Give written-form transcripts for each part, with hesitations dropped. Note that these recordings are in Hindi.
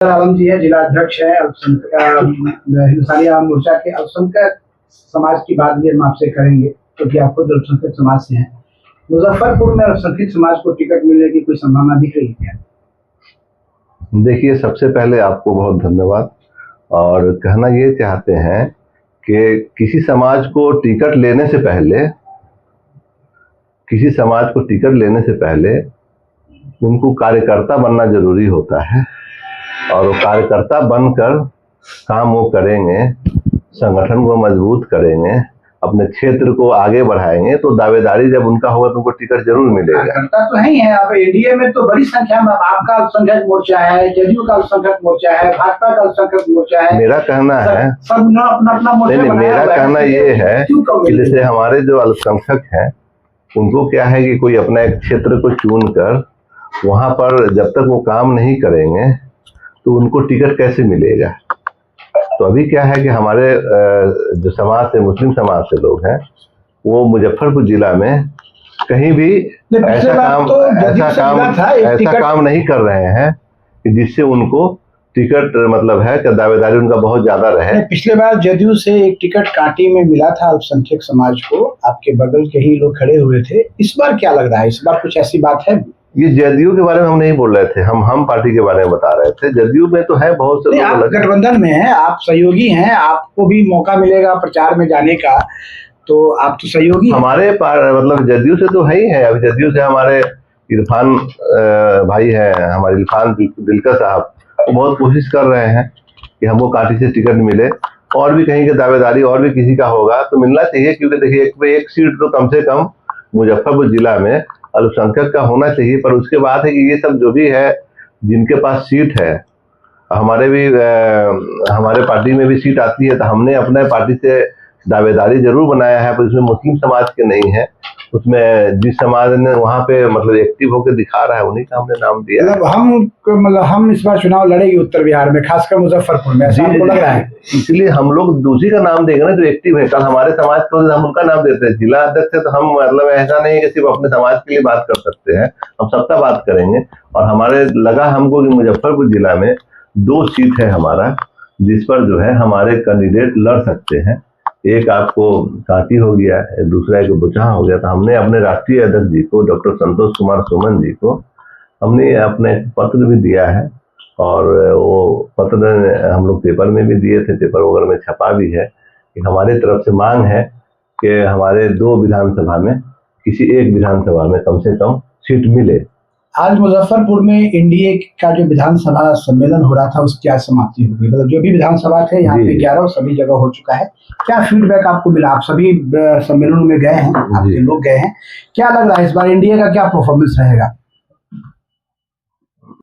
आलम जी है, जिला अध्यक्ष है हिंदुस्तानी आवाम मोर्चा के। अल्पसंख्यक समाज की बात भी हम आपसे करेंगे क्योंकि आप खुद अल्पसंख्यक समाज से हैं। मुजफ्फरपुर में अल्पसंख्यक समाज को टिकट मिलने की कोई संभावना दिख रही है क्या? देखिए, सबसे पहले आपको बहुत धन्यवाद। और कहना ये चाहते हैं कि किसी समाज को टिकट लेने से पहले उनको कार्यकर्ता बनना जरूरी होता है। और वो कार्यकर्ता बनकर काम वो करेंगे, संगठन को मजबूत करेंगे, अपने क्षेत्र को आगे बढ़ाएंगे, तो दावेदारी जब उनका होगा तो उनको टिकट जरूर मिलेगा। कार्यकर्ता तो है ही है। अब एनडीए में तो बड़ी संख्या में आपका अल्पसंख्यक मोर्चा है, जदयू का अल्पसंख्यक मोर्चा है, भाजपा का अल्पसंख्यक मोर्चा है। मेरा कहना है सब अपना अपना मोर्चा नहीं, मेरा कहना ये है कि जैसे हमारे जो अल्पसंख्यक हैं उनको क्या है कि कोई अपना एक क्षेत्र को चुन कर वहां पर जब तक वो काम नहीं करेंगे तो उनको टिकट कैसे मिलेगा। तो अभी क्या है कि हमारे जो समाज से, मुस्लिम समाज से लोग हैं, वो मुजफ्फरपुर जिला में कहीं भी ऐसा काम नहीं कर रहे हैं कि जिससे उनको टिकट मतलब है कि दावेदारी उनका बहुत ज्यादा रहे। पिछले बार जदयू से एक टिकट कांटी में मिला था अल्पसंख्यक समाज को, आपके बगल के ही लोग खड़े हुए थे। इस बार क्या लग रहा है, इस बार कुछ ऐसी बात है? ये जदयू के बारे में हम नहीं बोल रहे थे, हम पार्टी के बारे में बता रहे थे। जदयू में तो है बहुत से, आप गठबंधन में हैं, आप सहयोगी हैं, आपको भी मौका मिलेगा प्रचार में जाने का, तो आप तो सहयोगी हमारे मतलब जदयू से तो है ही है। अभी जदयू से हमारे इरफान भाई है, हमारे इरफान दिलकर साहब, वो बहुत कोशिश कर रहे हैं कि हमको कांटी से टिकट मिले। और भी कहीं की दावेदारी और भी किसी का होगा तो मिलना चाहिए, क्योंकि देखिए एक सीट तो कम से कम मुजफ्फरपुर जिला में अल्पसंख्यक का होना चाहिए। पर उसके बाद है कि ये सब जो भी है, जिनके पास सीट है, हमारे पार्टी में भी सीट आती है, तो हमने अपने पार्टी से दावेदारी जरूर बनाया है। पर इसमें मुस्लिम समाज के नहीं है, उसमें जिस समाज ने वहाँ पे मतलब एक्टिव होकर दिखा रहा है उन्हीं का हमने नाम दिया। हम इस बार चुनाव लड़ेंगे उत्तर बिहार में, खासकर मुजफ्फरपुर में, ऐसा आपको लग रहा है? इसलिए हम लोग दूसरी का नाम देंगे ना जो एक्टिव है। कल हमारे समाज को हम उनका नाम देते हैं। जिला अध्यक्ष है तो हम मतलब ऐसा नहीं है कि सिर्फ अपने समाज के लिए बात कर सकते हैं, हम सबका बात करेंगे। और हमारे लगा हमको कि मुजफ्फरपुर जिला में 2 सीट है हमारा, जिस पर जो है हमारे कैंडिडेट लड़ सकते हैं। एक आपको कांटी हो गया, दूसरा एक बुचहा हो गया। तो हमने अपने राष्ट्रीय अध्यक्ष जी को, डॉक्टर संतोष कुमार सुमन जी को, हमने अपने पत्र भी दिया है। और वो पत्र हम लोग पेपर में भी दिए थे, पेपर वगैरह में छपा भी है कि हमारे तरफ से मांग है कि हमारे 2 विधानसभा में किसी एक विधानसभा में कम से कम सीट मिले। आज मुजफ्फरपुर में एनडीए का जो विधानसभा सम्मेलन हो रहा था उसकी आज समाप्ति हो गई। मतलब जो भी विधानसभा थे यहाँ पे 11 सभी जगह हो चुका है। क्या फीडबैक आपको मिला? आप सभी सम्मेलन में गए हैं, आपके लोग गए हैं, क्या लग रहा है इस बार एनडीए का क्या परफॉर्मेंस रहेगा?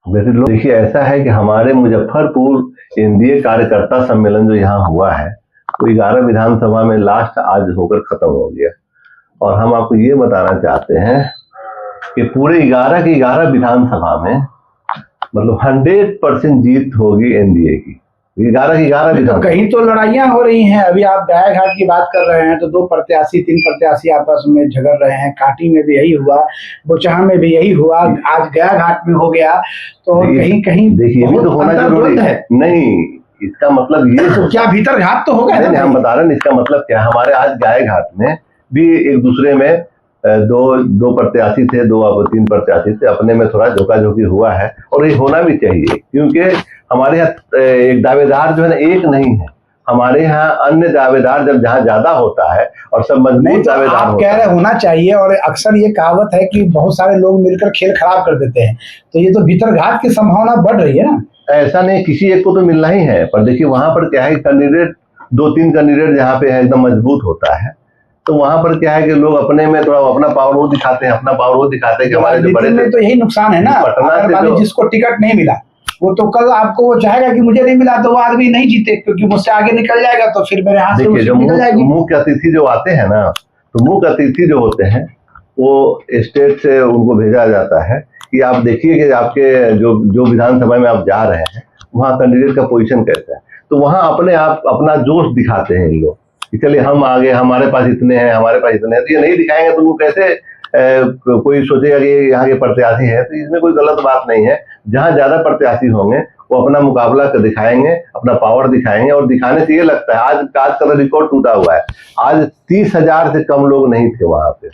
देखिए, ऐसा है कि हमारे मुजफ्फरपुर एनडीए कार्यकर्ता सम्मेलन जो यहाँ हुआ है वो 11 विधानसभा में लास्ट आज होकर खत्म हो गया। और हम आपको ये बताना चाहते हैं कि पूरे 11 की 11 विधानसभा में मतलब 100% जीत होगी एनडीए की। 11 की 11 तो कहीं तो लड़ाइयां हो रही हैं। अभी आप गाय घाट की बात कर रहे हैं तो 2 प्रत्याशी 3 प्रत्याशी आपस में झगड़ रहे हैं। कांटी में भी यही हुआ, बुचहा में भी यही हुआ, आज गया घाट में हो गया। तो कहीं कहीं देखिए तो होना जरूरी है नहीं, इसका मतलब ये तो क्या भीतर घाट तो होगा? नहीं, हम बता रहे हैं इसका मतलब क्या। हमारे आज गाय घाट में भी एक दूसरे में दो प्रत्याशी थे, 2-3 प्रत्याशी थे, अपने में थोड़ा झोंका-झोंकी हुआ है। और ये होना भी चाहिए, क्योंकि हमारे यहाँ एक दावेदार जो है ना एक नहीं है। हमारे यहाँ अन्य दावेदार जब जहाँ ज्यादा होता है और सब मजबूत दावेदार आप कह रहे होना चाहिए। और अक्सर ये कहावत है कि बहुत सारे लोग मिलकर खेल खराब कर देते हैं, तो ये तो भीतर घाट की संभावना बढ़ रही है ना? ऐसा नहीं, किसी एक को तो मिलना ही है। पर देखिए वहां पर क्या है, कैंडिडेट 2-3 कैंडिडेट जहाँ पे है एकदम मजबूत होता है, तो वहां पर क्या है कि लोग अपने में थोड़ा अपना पावर वो दिखाते हैं, कि हमारे जो बड़े में तो यही नुकसान है ना। पटना से जिसको टिकट नहीं मिला वो तो कल आपको वो चाहेगा कि मुझे नहीं मिला तो वो आदमी नहीं जीते, क्योंकि मुझसे आगे निकल जाएगा तो फिर मेरे हाथ से निकल जाएगी। मुख्य अतिथि जो आते हैं ना, तो मुख्य अतिथि जो होते हैं वो स्टेट से उनको भेजा जाता है कि आप देखिए कि आपके जो विधानसभा में आप जा रहे हैं वहाँ कैंडिडेट का पोजीशन कैसा है। तो वहाँ अपने आप अपना जोश दिखाते हैं लोग कि चलिए हम आगे, हमारे पास इतने हैं, हमारे पास इतने हैं। तो ये नहीं दिखाएंगे तो वो कैसे कोई सोचेगा कि यहाँ के प्रत्याशी है। तो इसमें कोई गलत बात नहीं है। जहाँ ज्यादा प्रत्याशी होंगे वो अपना मुकाबला कर दिखाएंगे, अपना पावर दिखाएंगे। और दिखाने से ये लगता है आज का रिकॉर्ड टूटा हुआ है, आज 30,000 से कम लोग नहीं थे वहां पे।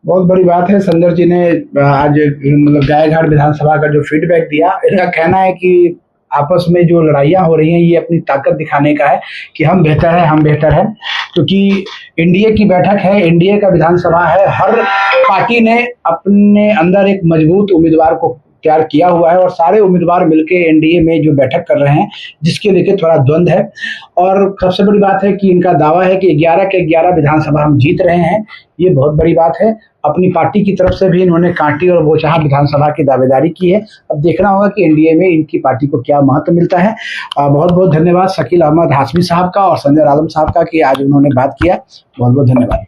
बहुत बड़ी बात है। संदर जी ने आज मतलब गायघाट विधानसभा का जो फीडबैक दिया, इनका कहना है कि आपस में जो लड़ाइयाँ हो रही हैं ये अपनी ताकत दिखाने का है कि हम बेहतर है, हम बेहतर है। क्योंकि एनडीए की बैठक है, एनडीए का विधानसभा है, हर पार्टी ने अपने अंदर एक मजबूत उम्मीदवार को तैयार किया हुआ है और सारे उम्मीदवार मिलके एनडीए में जो बैठक कर रहे हैं जिसके लेके थोड़ा द्वंद्व है। और सबसे बड़ी बात है कि इनका दावा है कि 11 के 11 विधानसभा हम जीत रहे हैं, ये बहुत बड़ी बात है। अपनी पार्टी की तरफ से भी इन्होंने कांटी और बोचहा विधानसभा की दावेदारी की है। अब देखना होगा कि एनडीए में इनकी पार्टी को क्या महत्व मिलता है। बहुत बहुत धन्यवाद शकील अहमद हाशमी साहब का और संजय आलम साहब का कि आज उन्होंने बात किया। बहुत बहुत धन्यवाद।